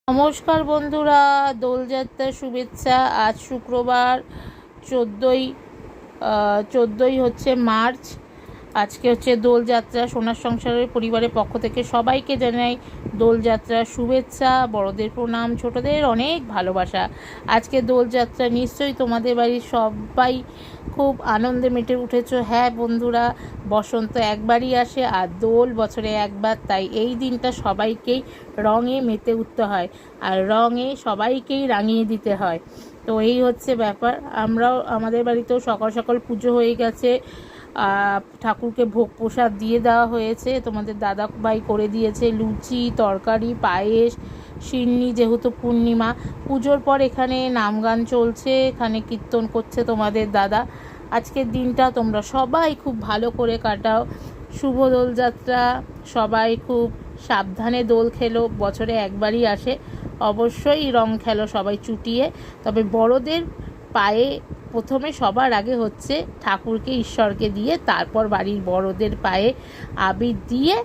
নমস্কার বন্ধুরা, দোলযাত্রার শুভেচ্ছা। আজ শুক্রবার 14ই হচ্ছে মার্চ। আজকে হচ্ছে দোলযাত্রা। সোনার সংসারের পরিবারের পক্ষ থেকে সবাইকে জানাই দোলযাত্রার শুভেচ্ছা, বড়দের প্রণাম, ছোটদের অনেক ভালোবাসা। আজকে দোলযাত্রা, নিশ্চয়ই তোমাদের বাড়ির সবাই খুব আনন্দে মেতে উঠেছো। হ্যাঁ বন্ধুরা, বসন্ত একবারই আসে আর দোল বছরে একবার, তাই এই দিনটা সবাইকেই রঙে মেতে উঠতে হয় আর রঙে সবাইকেই রাঙিয়ে দিতে হয়। তো এই হচ্ছে ব্যাপার। আমরাও আমাদের বাড়িতেও সকাল সকাল পুজো হয়ে গেছে, ঠাকুরকে ভোগ প্রসাদ দিয়ে দেওয়া হয়েছে। তোমাদের দাদা ভাই করে দিয়েছে লুচি, তরকারি, পায়েস, সিন্নি, যেহেতু পূর্ণিমা। পুজোর পর এখানে নাম গান চলছে, এখানে কীর্তন করছে তোমাদের দাদা। আজকের দিনটা তোমরা সবাই খুব ভালো করে কাটাও। শুভ দোলযাত্রা। সবাই খুব সাবধানে দোল খেলো, বছরে একবারই আসে। অবশ্যই রং খেলো সবাই চুটিয়ে। তবে বড়দের পায়ে প্রথমে সবার আগে হচ্ছে ঠাকুরকে, ঈশ্বরকে দিয়ে, তারপর বাড়ির বড়দের পায়ে আবির দিয়ে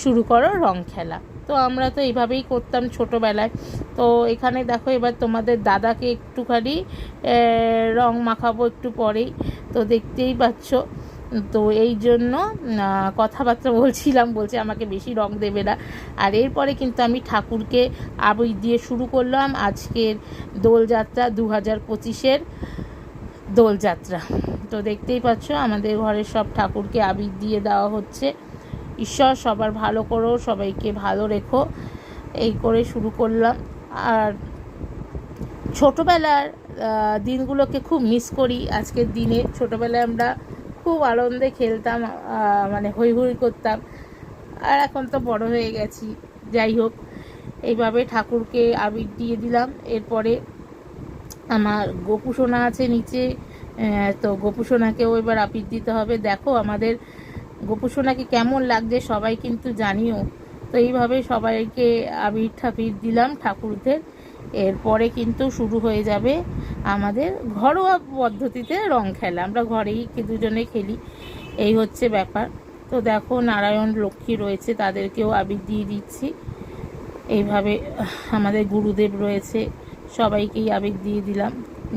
শুরু করো রং খেলা। তো আমরা তো এইভাবেই করতাম ছোটোবেলায়। তো এখানে দেখো, এবার তোমাদের দাদাকে একটুখানি রং মাখাবো একটু পরেই, তো দেখতেই পাচ্ছ। তো এই জন্য কথাবার্তা বলছিলাম, বলছে আমাকে বেশি রং দেবে না। আর এরপরে কিন্তু আমি ঠাকুরকে আবির দিয়ে শুরু করলাম আজকের দোলযাত্রা, 2025-এর দোলযাত্রা। তো দেখতেই পাচ্ছ আমাদের ঘরের সব ঠাকুরকে আবির দিয়ে দেওয়া হচ্ছে। ঈশ্বর সবার ভালো করো, সবাইকে ভালো রেখো, এই করে শুরু করলাম। আর ছোটোবেলার দিনগুলোকে খুব মিস করি। আজকের দিনে ছোটোবেলায় আমরা খুব আনন্দে খেলতাম, মানে হৈ হৈ করতাম। আর এখন তো বড় হয়ে গেছি। যাই হোক, এইভাবে ঠাকুরকে আবির দিয়ে দিলাম। এরপরে আমার গোপু সোনা আছে নিচে, তো গোপু সোনাকেও এবার আবির দিতে হবে। দেখো আমাদের গোপু সোনাকে কেমন লাগছে সবাই কিন্তু জানিও। তো এইভাবে সবাইকে আবির ঠাবির দিলাম ঠাকুরদের। এরপরে কিন্তু শুরু হয়ে যাবে আমাদের ঘরোয়া পদ্ধতিতে রং খেলা। আমরা ঘরেই দুজনে খেলি, এই হচ্ছে ব্যাপার। তো দেখো নারায়ণ লক্ষ্মী রয়েছে, তাদেরকেও আবির দিয়ে দিচ্ছি। এইভাবে আমাদের গুরুদেব রয়েছে, সবাইকেই আবির দিয়ে দিলাম।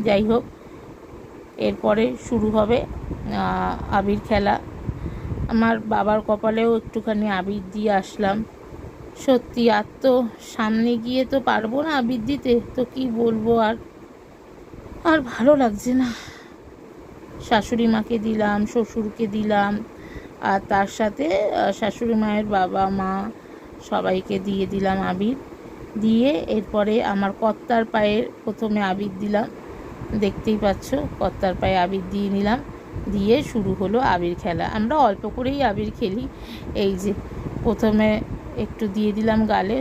যাই হোক, এরপরে শুরু হবে আবির খেলা। আমার বাবার কপালেও একটুখানি আবির দিয়ে আসলাম। সত্যি আর তো সামনে গিয়ে তো পারবো না আবির দিতে, তো কি বলবো, আর ভালো লাগছে না। শাশুড়ি মাকে দিলাম, শ্বশুরকে দিলাম, আর তার সাথে শাশুড়ি মায়ের বাবা মা সবাইকে দিয়ে দিলাম আবির দিয়ে। এরপরে আমার কর্তার পায়ে প্রথমে আবির দিলাম, দেখতেই পাচ্ছ কর্তার পায়ে আবির দিয়ে নিলাম। দিয়ে শুরু হলো আবির খেলা। আমরা অল্প করেই আবির খেলি। এই যে প্রথমে একটু দিয়ে দিলাম গালে।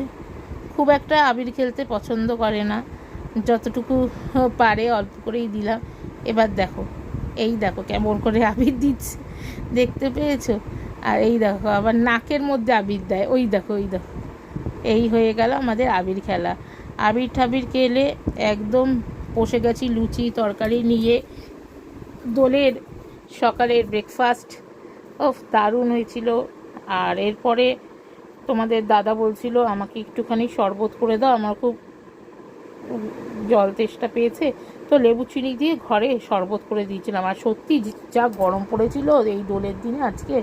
খুব একটা আবির খেলতে পছন্দ করে না, যতটুকু পারে অল্প করেই দিলাম। এবার দেখো, এই দেখো কেমন করে আবির দিচ্ছে, দেখতে পেয়েছো? আর এই দেখো আবার নাকের মধ্যে আবির দেয়, ওই দেখো ওই দেখো। এই হয়ে গেল আমাদের আবির খেলা। আবির ঠাবির খেলে একদম বসে গেছি লুচি তরকারি নিয়ে। দোলের সকালের ব্রেকফাস্ট দারুণ হয়েছিল। আর এরপরে তোমাদের দাদা বলছিল আমাকে একটুখানি শরবত করে দাও, আমার খুব জল তেষ্টা পেয়েছে। তো লেবু চিনি দিয়ে ঘরে শরবত করে দিয়েছিলাম। আর সত্যি যা গরম পড়েছিল এই দোলের দিনে আজকে।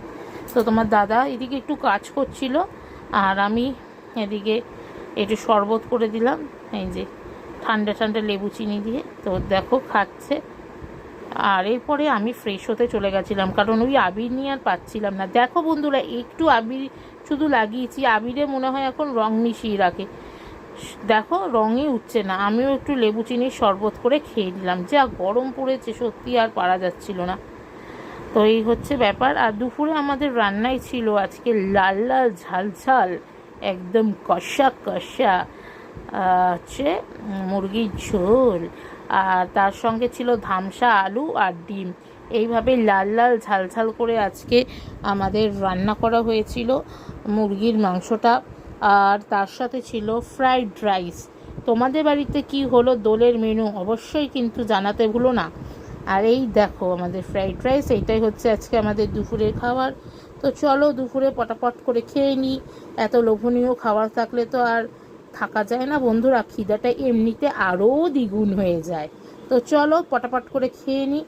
তো তোমার দাদা এদিকে একটু কাজ করছিল আর আমি এদিকে একটু শরবত করে দিলাম, এই যে ঠান্ডা ঠান্ডা লেবু চিনি দিয়ে। তো দেখো খাচ্ছে। আর এরপরে আমি ফ্রেশ হতে চলে গেছিলাম, কারণ ওই আবির নিয়ে আর পাচ্ছিলাম না। দেখো বন্ধুরা, একটু আবির শুধু লাগিয়েছি, আবিরে মনে হয় এখন রং মিশিয়ে রাখে। দেখো রঙই উঠছে না। আমিও একটু লেবু চিনির শরবত করে খেয়ে নিলাম। যা গরম পড়েছে সত্যি আর পারা যাচ্ছিল না। তো এই হচ্ছে ব্যাপার। আর দুপুরে আমাদের রান্নাই ছিল আজকে লাল লাল ঝাল ঝাল, একদম কষা কষা হচ্ছে মুরগির ঝোল। আর তার সঙ্গে ছিল ধামসা আলু আর ডিম। এইভাবে লাল লাল ঝাল ঝাল করে আজকে আমাদের রান্না করা হয়েছিল মুরগির মাংসটা। আর তার সাথে ছিল ফ্রাইড রাইস। তোমাদের বাড়িতে কি হলো দোলের মেনু অবশ্যই কিন্তু জানাতে ভুলো না। আর এই দেখো আমাদের ফ্রাইড রাইস, এইটাই হচ্ছে আজকে আমাদের দুপুরের খাবার। তো চলো দুপুরে পটাপট করে খেয়ে নিই। এত লোভনীয় খাবার থাকলে তো আর থাকা যায় না বন্ধুরা, খিদাটা এমনিতে আরও দ্বিগুণ হয়ে যায়। তো চলো পটাপট করে খেয়ে নিই।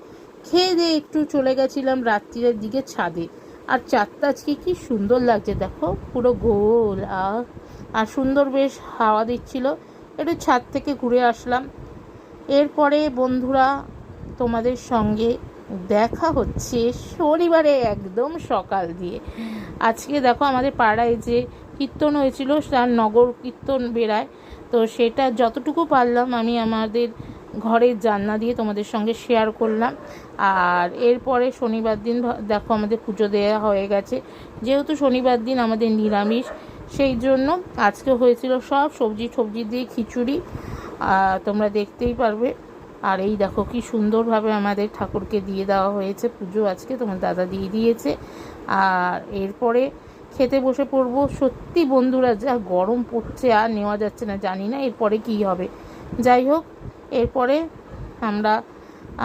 খেয়ে দিয়ে একটু চলে গেছিলাম রাত্রির দিকে ছাদে। আর চাঁদটা আজকে কি সুন্দর লাগছে দেখো, পুরো গোল। আর সুন্দর বেশ হাওয়া দিচ্ছিল, একটু ছাদ থেকে ঘুরে আসলাম। এরপরে বন্ধুরা তোমাদের সঙ্গে দেখা হচ্ছে শনিবারে একদম সকাল দিয়ে। আজকে দেখো আমাদের পাড়ায় যে কীর্তন হয়েছিল, তার নগর কীর্তন বেরায়, তো সেটা যতটুকু পারলাম আমি আমাদের ঘরের জানলা দিয়ে তোমাদের সঙ্গে শেয়ার করলাম। আর এরপরে শনিবার দিন দেখো আমাদের পুজো দেওয়া হয়ে গেছে। যেহেতু শনিবার দিন আমাদের নিরামিষ, সেই জন্য আজকে হয়েছিল সব সবজি দিয়ে খিচুড়ি, তোমরা দেখতেই পারবে। আর এই দেখো কি সুন্দরভাবে আমাদের ঠাকুরকে দিয়ে দেওয়া হয়েছে পুজো, আজকে তোমার দাদা দিয়ে দিয়েছে। আর এরপরে খেতে বসে পড়বো। সত্যি বন্ধুরা যা গরম পড়ছে আর নেওয়া যাচ্ছে না, জানি না এরপরে কী হবে। যাই হোক, এরপরে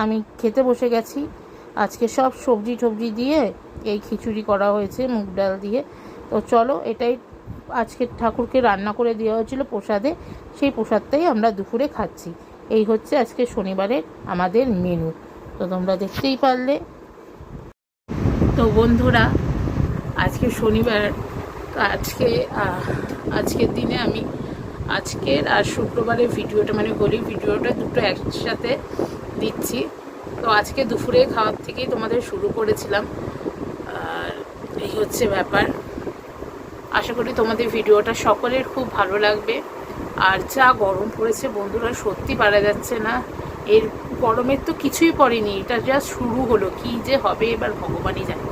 আমি খেতে বসে গেছি। আজকে সব সবজি দিয়ে এই খিচুড়ি করা হয়েছে মুগ ডাল দিয়ে। তো চলো, এটাই আজকে ঠাকুরকে রান্না করে দেওয়া হয়েছিল প্রসাদে, সেই প্রসাদটাই আমরা দুপুরে খাচ্ছি। এই হচ্ছে আজকে শনিবারের আমাদের মেনু, তো তোমরা দেখতেই পারলে। তো বন্ধুরা আজকে শনিবার, আজকের দিনে আমি আজকের আর শুক্রবারের ভিডিওটা ভিডিওটা দুটো একসাথে দিচ্ছি। তো আজকে দুপুরে খাওয়ার থেকেই তোমাদের শুরু করেছিলাম, আর এই হচ্ছে ব্যাপার। আশা করি তোমাদের ভিডিওটা সকলের খুব ভালো লাগবে। আর যা গরম পড়েছে বন্ধুরা, সত্যি পারা যাচ্ছে না। এর গরমের তো কিছুই পড়েনি, এটা জাস্ট শুরু হলো, কি যে হবে এবার ভগবানই জানে।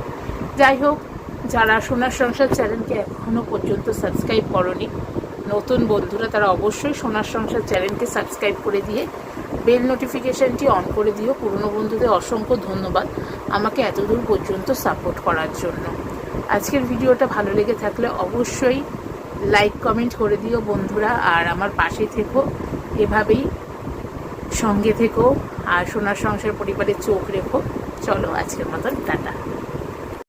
যাই হোক, যারা সোনার সংসার চ্যানেলকে এখনও পর্যন্ত সাবস্ক্রাইব করনি, নতুন বন্ধুরা তারা অবশ্যই সোনার সংসার চ্যানেলকে সাবস্ক্রাইব করে দিয়ে বেল নোটিফিকেশানটি অন করে দিও। পুরনো বন্ধুদের অসংখ্য ধন্যবাদ আমাকে এতদূর পর্যন্ত সাপোর্ট করার জন্য। আজকের ভিডিওটা ভালো লেগে থাকলে অবশ্যই লাইক কমেন্ট করে দিও বন্ধুরা, আর আমার পাশে থেকো, এভাবেই সঙ্গে থেকো, আর সোনার সংসার পরিবারের চোখ রেখো। চলো আজকের মতন টাটা।